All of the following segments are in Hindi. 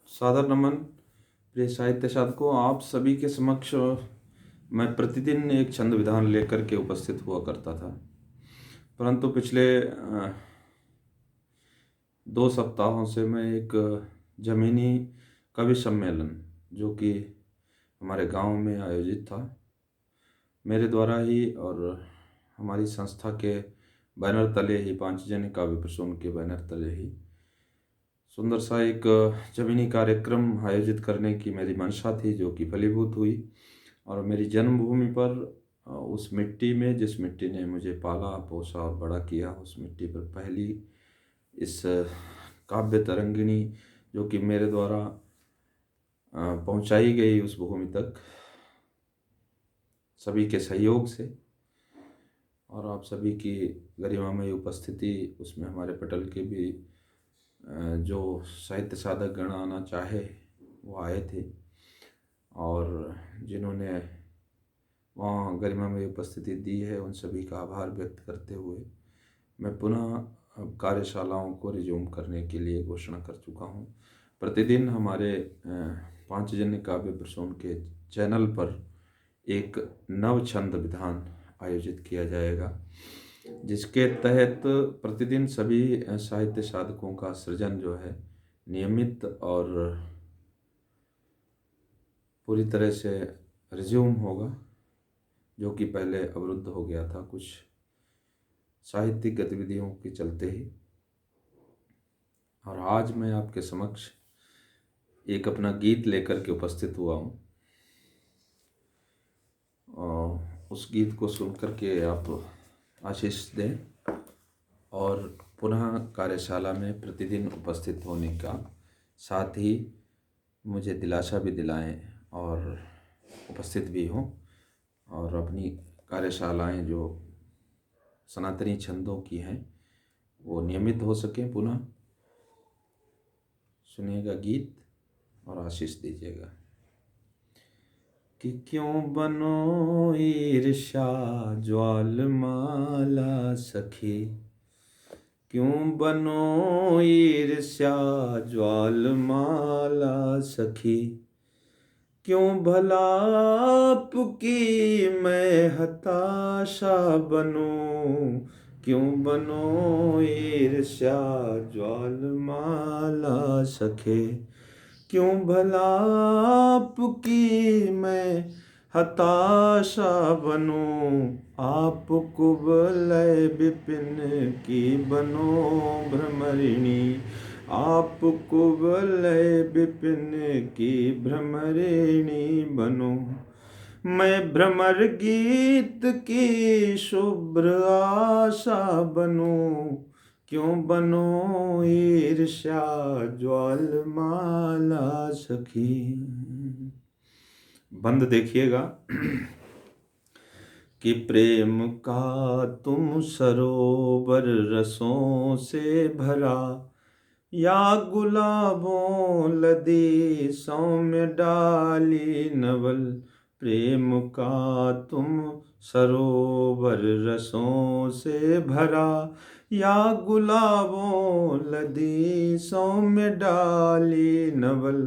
सादर नमन। प्रिय साहित्य साधकों, आप सभी के समक्ष मैं प्रतिदिन एक छंद विधान लेकर के उपस्थित हुआ करता था। परंतु पिछले 2 सप्ताहों से मैं एक जमीनी कवि सम्मेलन जो कि हमारे गांव में आयोजित था, मेरे द्वारा ही और हमारी संस्था के बैनर तले ही, पांचजन्य काव्य प्रसून के बैनर तले ही सुंदर सा एक जमीनी कार्यक्रम आयोजित करने की मेरी मंशा थी, जो कि फलीभूत हुई। और मेरी जन्मभूमि पर उस मिट्टी में, जिस मिट्टी ने मुझे पाला पोसा और बड़ा किया, उस मिट्टी पर पहली इस काव्य तरंगिणी जो कि मेरे द्वारा पहुंचाई गई उस भूमि तक सभी के सहयोग से, और आप सभी की गरिमामय उपस्थिति, उसमें हमारे पटल के भी जो साहित्य साधक गण आना चाहे वो आए थे, और जिन्होंने वहाँ गरिमा में उपस्थिति दी है उन सभी का आभार व्यक्त करते हुए मैं पुनः कार्यशालाओं को रिज्यूम करने के लिए घोषणा कर चुका हूँ। प्रतिदिन हमारे पांचजन्य काव्य प्रसून के चैनल पर एक नव छंद विधान आयोजित किया जाएगा, जिसके तहत प्रतिदिन सभी साहित्य साधकों का सृजन जो है नियमित और पूरी तरह से रिज्यूम होगा, जो कि पहले अवरुद्ध हो गया था कुछ साहित्यिक गतिविधियों के चलते ही। और आज मैं आपके समक्ष एक अपना गीत लेकर के उपस्थित हुआ हूँ, और उस गीत को सुन करके आप आशीष दें और पुनः कार्यशाला में प्रतिदिन उपस्थित होने का साथ ही मुझे दिलासा भी दिलाएं और उपस्थित भी हों, और अपनी कार्यशालाएं जो सनातनी छंदों की हैं वो नियमित हो सकें। पुनः सुनिएगा गीत और आशीष दीजिएगा। कि क्यों बनो ईर्ष्या ज्वालमाला सखी, क्यों बनो ईर्ष्या ज्वालमाला सखी, क्यों भला आपकी मैं हताशा बनूं, क्यों बनो ईर्ष्या ज्वालमाला सखे, क्यों भला आपकी मैं हताशा बनूं, आप कुवलय विपिन की बनो भ्रमरिणी, आप कुवलय विपिन की भ्रमरिणी बनो, मैं भ्रमर गीत की शुभ्र आशा बनूं, क्यों बनो ईर्ष्या ज्वालमाला सखी। बंद देखिएगा कि प्रेम का तुम सरोवर रसों से भरा, या गुलाबों लदी सौम्य डाली नवल, प्रेम का तुम सरोवर रसों से भरा, या गुलाबों लदी सौम्य डाली नवल,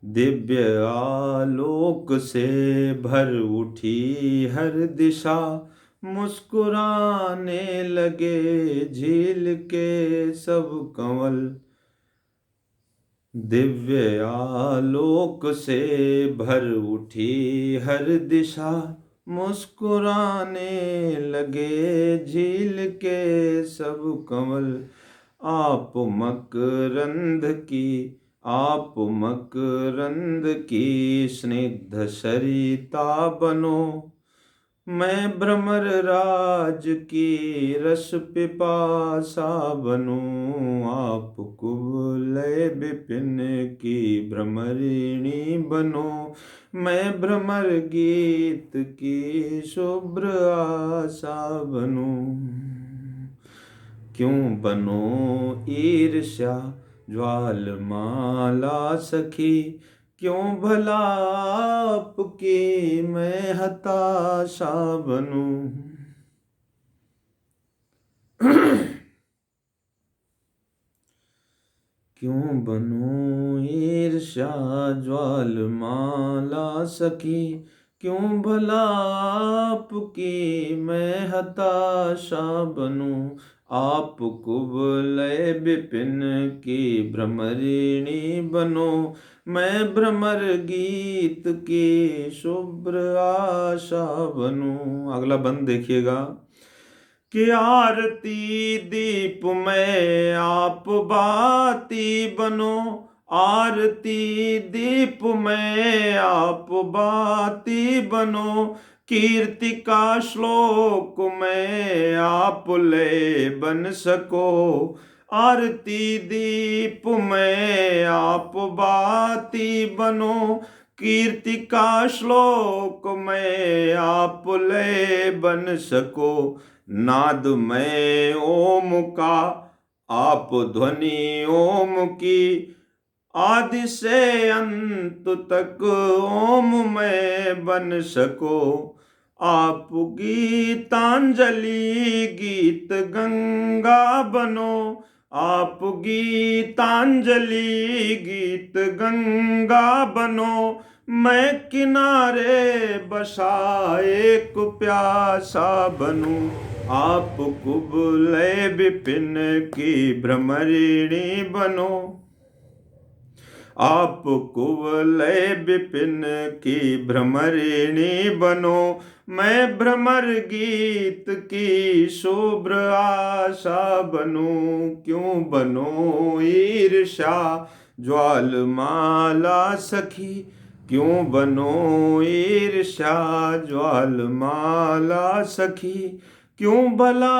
दिव्य आलोक से भर उठी हर दिशा, मुस्कुराने लगे झील के सब कंवल, दिव्य आलोक से भर उठी हर दिशा, मुस्कुराने लगे झील के सब कंवल, आप मकरंद की, आप मकरंद की स्निग्ध सरिता बनो, मैं भ्रमर राज की रस पिपासा बनूं, आप कुवलय विपिन की भ्रमरिणी बनो, मैं भ्रमर गीत की शुभ्र आशा बनूं, क्यों बनो ईर्ष्या ज्वालमाला सखी, क्यों भला आपकी मैं हताशा बनूं। क्यों बनूं ईर्ष्या ज्वालमाला सखी, क्यों भला आपकी मैं हताशा बनूं। आप कुवलय विपिन की भ्रमरिणी बनो, मैं भ्रमर गीत की शुभ्र आशा बनूं। अगला बंद देखिएगा कि आरती दीप में आप बाती बनो, आरती दीप में आप बाती बनो, कीर्ति का श्लोक में आप लय बन सको, आरती दीप में आप बाती बनो, कीर्ति का श्लोक में आप लय बन सको, नाद में ओम का आप ध्वनि ओम की, आदि से अंत तक ओम में बन सको, आप गीतांजलि गीत गंगा बनो, आप गीतांजलि गीत गंगा बनो, मैं किनारे बसा एक प्यासा बनूं, आप कुवलय विपिन की भ्रमरिणी बनो, आप कुवलय विपिन की भ्रमरिणी बनो, मैं भ्रमर गीत की शुभ्र आशा बनूं। क्यों बनो ईर्ष्या ज्वालमाला सखी, क्यों बनो ईर्ष्या ज्वालमाला सखी, क्यों भला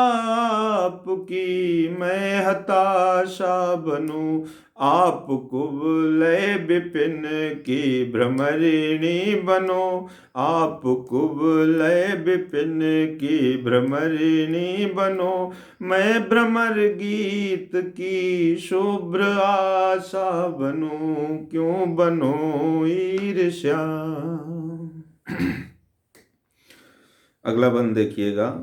आपकी मैं हताशा बनूं। आप कुवलय विपिन की भ्रमरिणी बनो, आप कुवलय विपिन की भ्रमरिणी बनो, मैं भ्रमर गीत की शुभ्र आशा बनूं। क्यों बनो ईर्ष्या। अगला बंद देखिएगा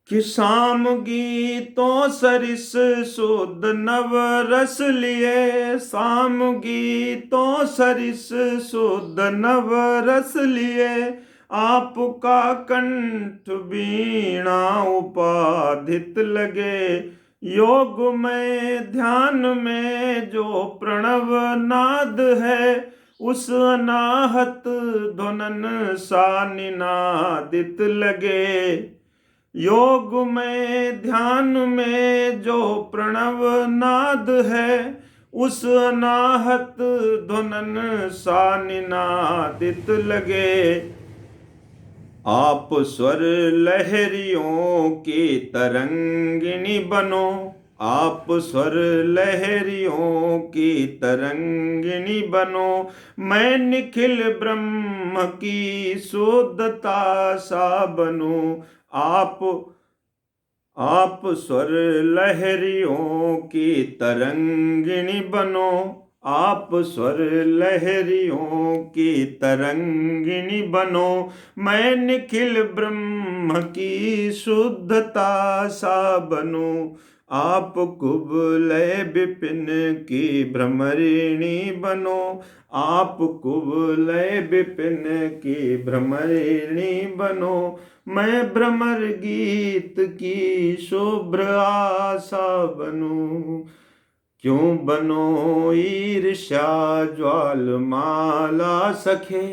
कि शाम गीतों सरिस शुद्ध नव रस लिए, शाम गीतों सरिस शुद्ध नव रस लिए, आपका कंठ वीणा उपाधित लगे, योग में ध्यान में जो प्रणव नाद है, उस अनाहत ध्वनन सा निनादित लगे, योग में ध्यान में जो प्रणव नाद है, उस अनाहत ध्वनन सा निनादित लगे, आप स्वर लहरियों की तरंगिणी बनो, आप स्वर लहरियों की तरंगिणी बनो, मैं निखिल ब्रह्म की शुद्धता सा बनूं, आप स्वर लहरियों की तरंगिणी बनो, आप स्वर लहरियों की तरंगिणी बनो, मैं निखिल ब्रह्म की शुद्धता सा बनूं, आप कुवलय विपिन की भ्रमरिणी बनो, आप कुवलय विपिन की भ्रमरिणी बनो, मैं भ्रमर गीत की शुभ्र आशा बनूं। क्यों बनो ईर्ष्या ज्वालमाला सखे,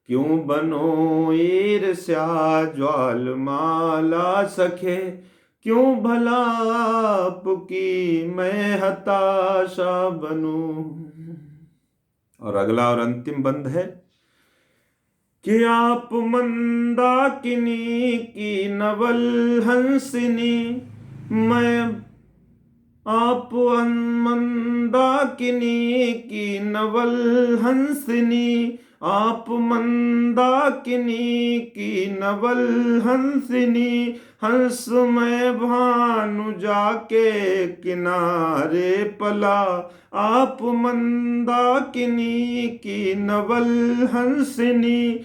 क्यों बनो ईर्ष्या ज्वालमाला सखे, क्यों भला आपकी मैं हताशा बनूं। और अगला और अंतिम बंद है कि आप मंदाकिनी की नवल हंसिनी, मैं आप मंदाकिनी की नवल हंसिनी, आप मंदाकिनी की नवल हंसिनी, हंस में भानु जाके किनारे पला, आप मंदाकिनी की नवल हंसिनी,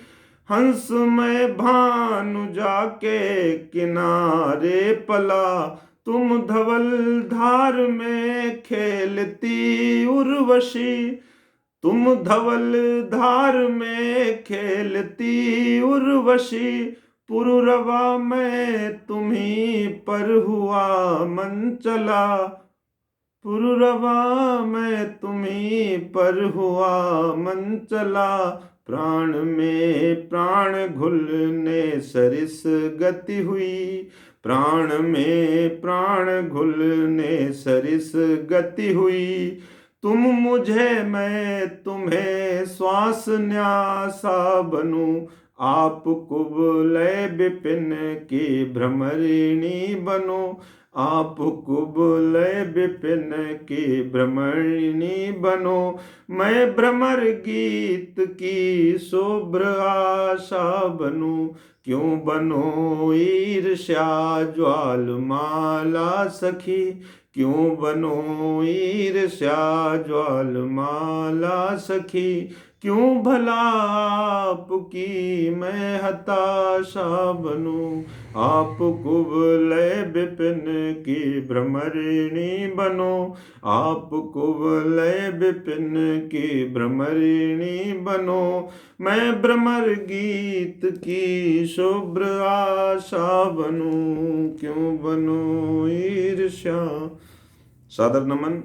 हंस में भानु जाके किनारे पला, तुम धवल धार में खेलती उर्वशी, तुम धवल धार में खेलती उर्वशी, पुरुरवा में तुम्ही पर हुआ मन चला, पुरुरवा में तुम्ही पर हुआ मन चला, प्राण में प्राण घुलने सरिस गति हुई, प्राण में प्राण घुलने सरिस गति हुई, तुम मुझे मैं तुम्हें श्वास न्यासा बनूं, आप कुबलय विपिन की भ्रमरिणी बनो, आप कुबलय विपिन की भ्रमरिणी बनो, मैं भ्रमर गीत की शुभ्र आशा बनूं, क्यों बनो ईर्ष्या ज्वालमाला सखी, क्यों बनो ईर्ष्या ज्वालमाला सखी, क्यों भला आपकी मैं हताशा बनूं, आप कुबलय विपिन की भ्रमरिणी बनो, आप कुबलय विपिन की भ्रमरिणी बनो, मैं भ्रमर गीत की शुभ्र आशा बनूं, क्यों बनो ईर्ष्या। सादर नमन।